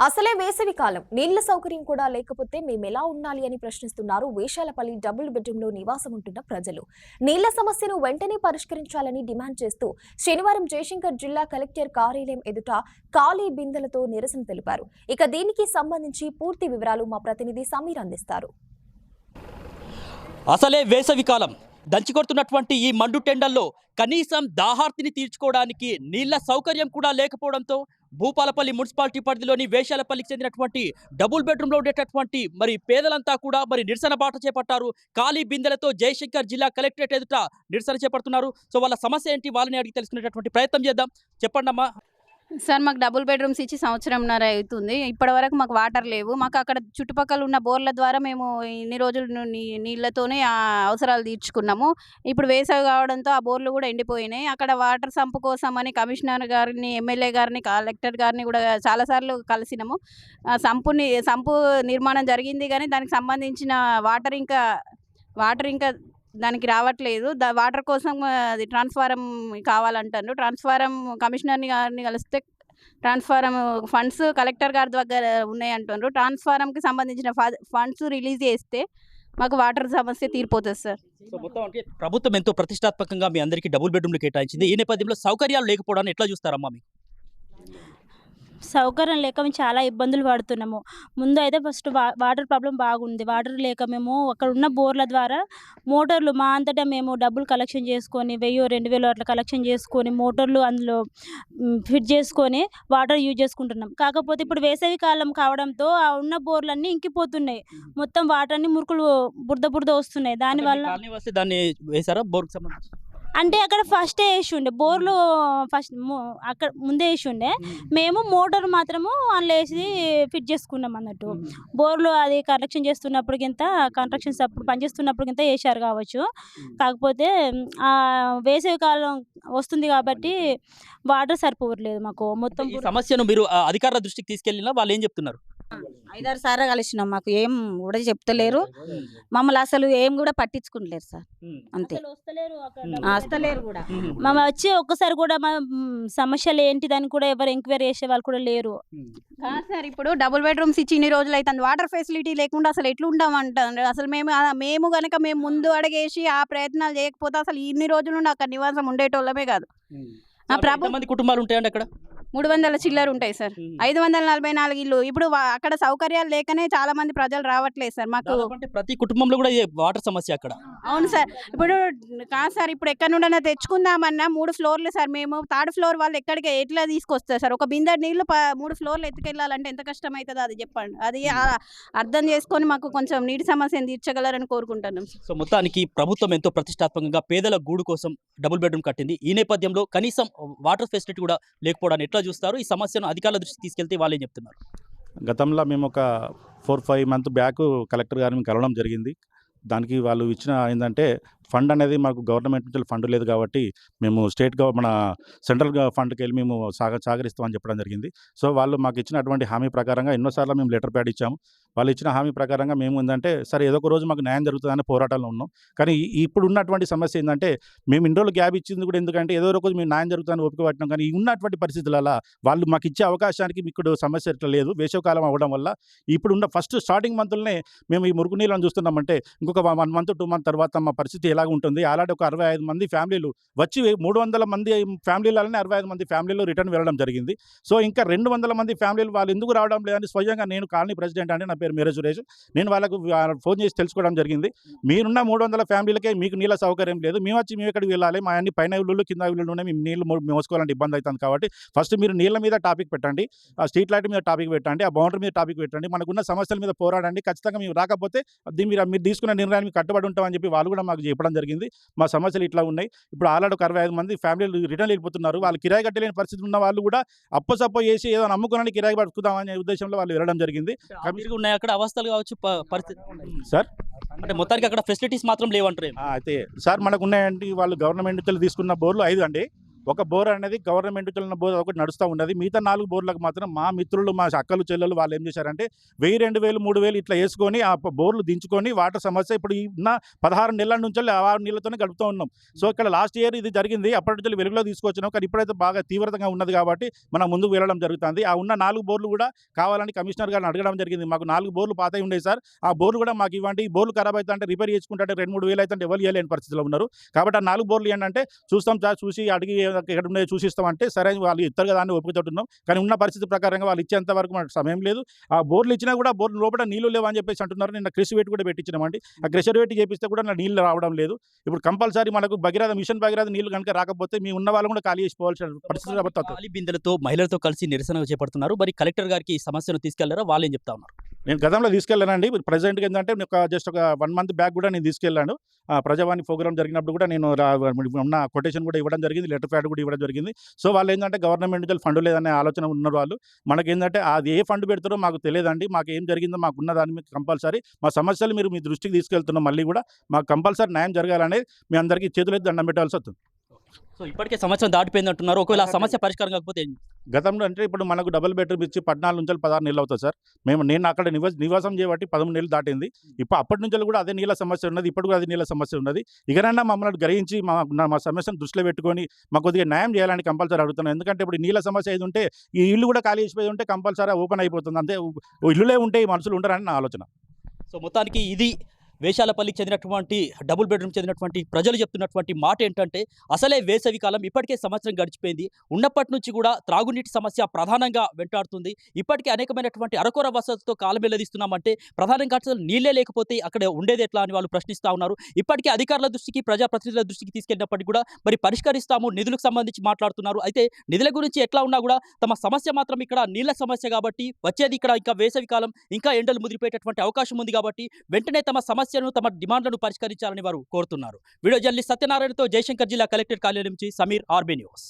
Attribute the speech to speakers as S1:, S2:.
S1: అసలే వేసవి కాలం నీళ్ల సౌకర్యం కూడా లేకపోతే మేమెలా ఉండాలి అని ప్రశ్నిస్తున్నారు వేషాలపల్లి డబుల్ బెడ్రూమ్ లో నివాసం ఉంటున్న ప్రజలు. నీళ్ల సమస్యను వెంటనే పరిష్కరించాలని డిమాండ్ చేస్తూ శనివారం జయశంకర్ జిల్లా కలెక్టర్ కార్యాలయం ఎదుట ఖాళీ బిందెలతో నిరసన తెలిపారు. ఇక దీనికి సంబంధించి పూర్తి వివరాలు మా ప్రతినిధి సమీర్ అందిస్తారు.
S2: అసలే వేసవి కాలం దంచికొడుతున్నటువంటి ఈ మండు టెండల్లో కనీసం దాహార్తిని తీర్చుకోవడానికి నీళ్ల సౌకర్యం కూడా లేకపోవడంతో భూపాలపల్లి మున్సిపాలిటీ పరిధిలోని వేషాలపల్లికి చెందినటువంటి డబుల్ బెడ్రూమ్లో ఉండేటటువంటి పేదలంతా కూడా నిరసన బాట చేపట్టారు. ఖాళీ బిందెలతో జయశంకర్ జిల్లా కలెక్టరేట్ ఎదుట నిరసన చేపడుతున్నారు. సో వాళ్ళ సమస్య ఏంటి వాళ్ళని అడిగి తెలుసుకునేటటువంటి ప్రయత్నం చేద్దాం. చెప్పండి అమ్మా.
S3: సార్, మాకు డబుల్ బెడ్రూమ్స్ ఇచ్చి సంవత్సరంన్నర అవుతుంది. ఇప్పటివరకు మాకు వాటర్ లేవు. మాకు అక్కడ చుట్టుపక్కల ఉన్న బోర్ల ద్వారా మేము ఇన్ని రోజులు నీళ్ళతోనే అవసరాలు తీర్చుకున్నాము. ఇప్పుడు వేసవి కావడంతో ఆ బోర్లు కూడా ఎండిపోయినాయి. అక్కడ వాటర్ సంపు కోసం అని కమిషనర్ గారిని, ఎమ్మెల్యే గారిని, కలెక్టర్ గారిని కూడా చాలాసార్లు కలిసినాము. సంపు నిర్మాణం జరిగింది, కానీ దానికి సంబంధించిన వాటర్ ఇంకా దానికి రావట్లేదు. వాటర్ కోసం అది ట్రాన్స్ఫారం కావాలంటారు. ట్రాన్స్ఫారం కమిషనర్ని గారిని కలిస్తే ట్రాన్స్ఫారం ఫండ్స్ కలెక్టర్ గారి దగ్గర ఉన్నాయంటున్నారు. ట్రాన్స్ఫారంకి సంబంధించిన ఫండ్స్ రిలీజ్ చేస్తే మాకు వాటర్ సమస్య తీరిపోతుంది సార్.
S2: సో మొత్తం అంటే ప్రభుత్వం ఎంతో ప్రతిష్టాత్మకంగా మీ అందరికీ డబుల్ బెడ్రూమ్లు కేటాయించింది. ఈ నేపథ్యంలో సౌకర్యాలు లేకపోవడాన్ని ఎట్లా చూస్తారమ్మా? మీకు
S4: సౌకర్యం లేక మేము చాలా ఇబ్బందులు పడుతున్నాము. ముందు అయితే ఫస్ట్ వాటర్ ప్రాబ్లం బాగుంది. వాటర్ లేక మేము అక్కడ ఉన్న బోర్ల ద్వారా మోటార్లు మా అంతటా మేము డబ్బులు కలెక్షన్ చేసుకొని 1000-2000 అట్లా కలెక్షన్ చేసుకొని మోటార్లు అందులో ఫిట్ చేసుకొని వాటర్ యూజ్ చేసుకుంటున్నాం. కాకపోతే ఇప్పుడు వేసవి కాలం కావడంతో ఆ ఉన్న బోర్లన్నీ ఇంకిపోతున్నాయి. మొత్తం వాటర్ అన్ని మురుకులు బురద వస్తున్నాయి. దానివల్ల
S2: దాన్ని వేసారా బోర్కు సంబంధించి?
S4: అంటే అక్కడ ఫస్టే వేసి ఉండే బోర్లు అక్కడ ముందే వేసి ఉండే. మేము మోటార్ మాత్రము అందులో వేసి ఫిట్ చేసుకున్నాం అన్నట్టు. బోర్లు అది కనెక్షన్ చేస్తున్నప్పటికింత కన్స్ట్రక్షన్స్ అప్పుడు పనిచేస్తున్నప్పటికింత వేసారు కావచ్చు. కాకపోతే వేసవి కాలం వస్తుంది కాబట్టి వాటర్ సరిపోవట్లేదు మాకు. మొత్తం
S2: ఈ సమస్యను మీరు అధికారుల దృష్టికి తీసుకెళ్ళినా వాళ్ళు ఏం చెప్తున్నారు?
S5: 5-6 సార్లు కలిసినాం. మాకు ఏం కూడా చెప్తలేరు. మమ్మల్ని అసలు ఏం కూడా పట్టించుకుంటలేరు సార్. అంతే, వస్తలేరు కూడా.
S4: మేము వచ్చి ఒక్కసారి కూడా మా సమస్యలు ఏంటిదని కూడా ఎవరు ఎంక్వైరీ చేసే వాళ్ళు కూడా లేరు.
S3: సార్, ఇప్పుడు డబుల్ బెడ్రూమ్స్ ఇచ్చి ఇన్ని రోజులు అవుతుంది. వాటర్ ఫెసిలిటీ లేకుండా అసలు ఎట్లుంటామంటారు? అసలు మేము కనుక ముందు అడిగేసి ఆ ప్రయత్నాలు చేయకపోతే అసలు ఇన్ని రోజుల నుండి అక్కడ నివాసం ఉండేటోళ్ళమే కాదు.
S2: ఎంతమంది కుటుంబాలు ఉంటాయండి అక్కడ?
S3: 300 చిల్లర ఉంటాయి సార్. 544 ఇల్లు. ఇప్పుడు అక్కడ సౌకర్యాలు లేకనే చాలా మంది ప్రజలు రావట్లేదు సార్. మాకు
S2: ప్రతి కుటుంబంలో కూడా వాటర్ సమస్య అక్కడ.
S3: అవును సార్. ఇప్పుడు కాదు సార్, ఇప్పుడు ఎక్కడ నుండైనా తెచ్చుకుందామన్నా 3 ఫ్లోర్లు సార్. మేము 3rd ఫ్లోర్ వాళ్ళు ఎట్లా తీసుకొస్తారు సార్? ఒక బిందె నీళ్లు 3 ఫ్లోర్లు ఎత్తుకెళ్ళాలంటే ఎంత కష్టం అవుతుందో అది చెప్పండి. అది అర్థం చేసుకొని మాకు కొంచెం నీటి సమస్యను తీర్చగలరని కోరుకుంటున్నాం.
S2: సో మొత్తానికి ప్రభుత్వం ఎంతో ప్రతిష్టాత్మకంగా పేదల గూడు కోసం డబుల్ బెడ్రూమ్ కట్టింది. ఈ నేపథ్యంలో కనీసం వాటర్ ఫెసిలిటీ కూడా లేకపోవడాన్ని ఎట్లా చూస్తారు? ఈ సమస్యను అధికారుల దృష్టికి తీసుకెళ్తే వాళ్ళు ఏం చెప్తున్నారు?
S6: గతంలో మేము ఒక 4-5 మంత్ బ్యాక్ కలెక్టర్ గారిని కలవడం జరిగింది. దానికి వాళ్ళు ఇచ్చిన ఏంటంటే ఫండ్ అనేది మాకు గవర్నమెంట్ నుంచి ఫండ్ లేదు కాబట్టి మేము మన సెంట్రల్ ఫండ్కి వెళ్ళి మేము సహకరిస్తామని చెప్పడం జరిగింది. సో వాళ్ళు మాకు ఇచ్చినటువంటి హామీ ప్రకారంగా ఎన్నోసార్లు మేము లెటర్ ప్యాడ్ ఇచ్చాము. వాళ్ళు ఇచ్చిన హామీ ప్రకారంగా మేము ఏంటంటే సరే ఏదో ఒక రోజు మాకు న్యాయం జరుగుతుందని పోరాటంలో ఉన్నాం. కానీ ఇప్పుడు ఉన్నటువంటి సమస్య ఏంటంటే మేము ఇన్ని రోజులు గ్యాప్ ఇచ్చింది కూడా ఎందుకంటే ఏదో ఒక రోజు మేము న్యాయం జరుగుతుందని ఓపిక పట్టినాం. కానీ ఉన్నటువంటి పరిస్థితులలో వాళ్ళు మాకు ఇచ్చే అవకాశానికి ఇప్పుడు సమస్య ఇట్లా లేదు. వేసవికాలం అవ్వడం వల్ల ఇప్పుడు ఉన్న ఫస్ట్ స్టార్టింగ్ మంత్లోనే మేము ఈ మురుగు నీళ్ళని చూస్తున్నామంటే ఇంకొక 1 మంత్ 2 మంత్ తర్వాత మా పరిస్థితి ఎలాగ ఉంటుంది? అలాంటి ఒక 65 మంది ఫ్యామిలీలు వచ్చి 300 మంది ఫ్యామిలీలనే 65 మంది ఫ్యామిలీలు రిటర్న్ వెళ్ళడం జరిగింది. సో ఇంకా 200 మంది ఫ్యామిలీలు వాళ్ళు ఎందుకు రావడం లేదని స్వయంగా నేను కాలనీ ప్రెసిడెంట్ అంటే నా పేరు మేరే సురేష్, నేను వాళ్ళకు ఫోన్ చేసి తెలుసుకోవడం జరిగింది. మీరున్న 300 ఫ్యామిలీలకే మీకు నీళ్ళ సౌకర్యం లేదు. మేము ఎక్కడికి వెళ్ళాలి? మా అన్ని పైన ఇళ్ళు కింద ఇళ్ళు ఉన్నాయి. మేము నీళ్ళు మోసుకోవాలంటే ఇబ్బంది అవుతుంది. కాబట్టి ఫస్ట్ మీరు నీళ్ళ మీద టాపిక్ పెట్టండి, ఆ స్ట్రీట్ లైట్ మీద టాపిక్ పెట్టండి, ఆ బౌండరీ మీద టాపిక్ పెట్టండి, మనకున్న సమస్యల మీద పోరాడండి. ఖచ్చితంగా మేము రాకపోతే మీరు తీసుకున్న నిర్ణయాన్ని కట్టుబడి ఉంటామని చెప్పి వాళ్ళు కూడా మాకు చెప్పడం జరిగింది. మా సమస్యలు ఇట్లా ఉన్నాయి. ఇప్పుడు ఆల్రెడీ 65 మంది ఫ్యామిలీలు రిటర్న్ వెళ్ళిపోతున్నారు. వాళ్ళు కిరాయి కట్టలేని పరిస్థితి ఉన్న వాళ్ళు కూడా అప్పసప్ప చేసి ఏదో నమ్ముకోవడానికి కిరాయి పట్టుకుందామనే ఉద్దేశంలో వాళ్ళు వెళ్ళడం జరిగింది.
S2: ఉన్నాయి అక్కడ అవస్థలు కావచ్చు పరిస్థితి
S6: సార్.
S2: అంటే మొత్తానికి అక్కడ ఫెసిలిటీస్ మాత్రం లేవంటారు.
S6: అయితే సార్ మనకు ఉన్నాయండి, వాళ్ళు గవర్నమెంట్ నుంచి తీసుకున్న బోర్లు 5 అండి. ఒక బోర్ అనేది గవర్నమెంట్ ఉన్న బోర్ ఒకటి నడుస్తూ ఉన్నది. మిగతా 4 బోర్లకు మాత్రం మా మిత్రులు, మా అక్కలు, చెల్లెలు వాళ్ళు ఏం చేశారంటే 1000, 2000, 3000 ఇట్లా వేసుకొని ఆ బోర్లు దించుకొని వాటర్ సమస్య ఇప్పుడు ఉన్న 16 నెలల నుంచి ఆ నీళ్ళతోనే గడుపుతూ ఉన్నాం. సో ఇక్కడ లాస్ట్ ఇయర్ ఇది జరిగింది. అప్పటి నుంచి వెలుగులో తీసుకొచ్చినాం. కానీ ఇప్పుడైతే బాగా తీవ్రంగా ఉన్నది కాబట్టి మనం ముందుకు వెళ్ళడం జరుగుతుంది. ఆ ఉన్న 4 బోర్లు కూడా కావాలని కమిషనర్ గారిని అడగడం జరిగింది. మాకు 4 బోర్లు పాతవి ఉండేవి సార్, ఆ బోర్లు కూడా మాకు ఇవ్వండి. ఈ బోర్లు ఖరాబ్ అవుతా అంటే రిపేర్ చేసుకుంటే 2-3 వేలు అయితే ఎవరు ఇవ్వలేని పరిస్థితిలో ఉన్నారు. కాబట్టి ఆ 4 బోర్లు ఏంటంటే చూస్తాం సార్, చూసి అడిగి ఎక్కడ ఉన్నాయో చూసిస్తామంటే సరే వాళ్ళు ఇస్తారు కదా అని ఒప్పుకుంటున్నాం. కానీ ఉన్న పరిస్థితి ప్రకారంగా వాళ్ళు ఇచ్చేంత వరకు మనకు సమయం లేదు. ఆ బోర్లు ఇచ్చినా కూడా బోర్లు లోపల నీళ్లు లేవు అని చెప్పేసి అంటున్నారు. నిన్న క్రెష్ వెయిట్ కూడా పెట్టించినామండి. ఆ క్రెష్ వెయిట్ చేపిస్తే కూడా నీళ్ళు రావడం లేదు. ఇప్పుడు కంపల్సరీ మనకు మిషన్ భగీరథ నీళ్లు కనుక రాకపోతే మీ ఉన్న వాళ్ళు కూడా ఖాళీ చేసుకోవాల్సిన పరిస్థితి.
S2: ఖాళీ బిందెలతో మహిళలతో కలిసి నిరసన చేపడుతున్నారు. మరి కలెక్టర్ గారికి ఈ సమస్యను తీసుకెళ్లారా? వాళ్ళు ఏం చెప్తా ఉన్నారు?
S6: నేను గతంలో తీసుకెళ్ళానండి. ప్రెజెంట్గా ఏంటంటే జస్ట్ ఒక 1 మంత్ బ్యాక్ కూడా నేను తీసుకెళ్ళాను. ప్రజావాణి ప్రోగ్రామ్ జరిగినప్పుడు కూడా నేను ఉన్న కొటేషన్ కూడా ఇవ్వడం జరిగింది, లెటర్ ప్యాడ్ కూడా ఇవ్వడం జరిగింది. సో వాళ్ళు ఏంటంటే గవర్నమెంట్ నుంచి ఫండ్ లేదనే ఆలోచన ఉన్నారు వాళ్ళు. మనకేంటంటే అది ఏ ఫండ్ పెడతారో మాకు తెలియదండి. మాకు ఏం జరిగిందో మాకున్న దాని మీద కంపల్సరీ మా సమస్యలు మీరు మీ దృష్టికి తీసుకెళ్తున్నాం. మళ్ళీ కూడా మాకు కంపల్సరీ న్యాయం జరగాలనేది మీ అందరికీ చేతులెత్తి దండం పెట్టాల్సి వస్తుంది.
S2: సో ఇప్పటికే సంవత్సరం దాటిపోయింది అంటున్నారు. ఒకవేళ ఆ సమస్య పరిష్కారం కాకపోతే
S6: గతంలో అంటే ఇప్పుడు మనకు డబుల్ బెడ్రూమ్ ఇచ్చి 14 నుంచి 16 నెలలు అవుతుంది సార్. నేను అక్కడ నివాసం చేయబట్టి 13 నెలలు దాటింది. ఇప్పుడు అప్పటి నుంచి కూడా అదే నీళ్ళ సమస్య ఉన్నది. ఇప్పుడు కూడా అదే నీళ్ళ సమస్య ఉన్నది. ఇకనైనా మమ్మల్ని గ్రహించి మా సమస్యను దృష్టిలో పెట్టుకొని మాకు కొద్దిగా న్యాయం చేయాలని కంపల్సరీ అడుగుతున్నాను. ఎందుకంటే ఇప్పుడు నీళ్ళ సమస్య ఏది ఉంటే ఈ ఇల్లు కూడా ఖాళీ చేసిపోయి ఉంటే కంపల్సరీ ఓపెన్ అయిపోతుంది. అంతే ఇల్లులే ఉంటే ఈ మనుషులు ఉంటారని నా ఆలోచన.
S2: సో మొత్తానికి ఇది వేశాలపల్లికి చెందినటువంటి డబుల్ బెడ్రూమ్ చెందినటువంటి ప్రజలు చెప్తున్నటువంటి మాట ఏంటంటే అసలే వేసవి కాలం, ఇప్పటికే సంవత్సరం గడిచిపోయింది. ఉన్నప్పటి నుంచి కూడా త్రాగునీటి సమస్య ప్రధానంగా వెంటాడుతుంది. ఇప్పటికే అనేకమైనటువంటి అరకొర వసతులతో కాలం వెల్లదీస్తున్నామంటే ప్రధానంగా అసలు నీళ్ళే లేకపోతే అక్కడ ఉండేది ఎట్లా అని వాళ్ళు ప్రశ్నిస్తూ ఉన్నారు. ఇప్పటికే అధికారుల దృష్టికి, ప్రజాప్రతినిధుల దృష్టికి తీసుకెళ్ళినప్పటికీ కూడా మరి పరిష్కరిస్తాము, నిధులకు సంబంధించి మాట్లాడుతున్నారు. అయితే నిధుల గురించి ఎట్లా ఉన్నా కూడా తమ సమస్య మాత్రం ఇక్కడ నీళ్ళ సమస్య కాబట్టి వచ్చేది ఇక్కడ ఇంకా వేసవి కాలం, ఇంకా ఎండలు ముదిరిపోయేటటువంటి అవకాశం ఉంది కాబట్టి వెంటనే తమ సమస్యను, తమ డిమాండ్లను పరిష్కరించాలని వారు కోరుతున్నారు. వీడియో జర్నలిస్ట్ సత్యనారాయణతో జయశంకర్, జిల్లా కలెక్టర్ కార్యాలయం నుంచి సమీర్, ఆర్బీ న్యూస్.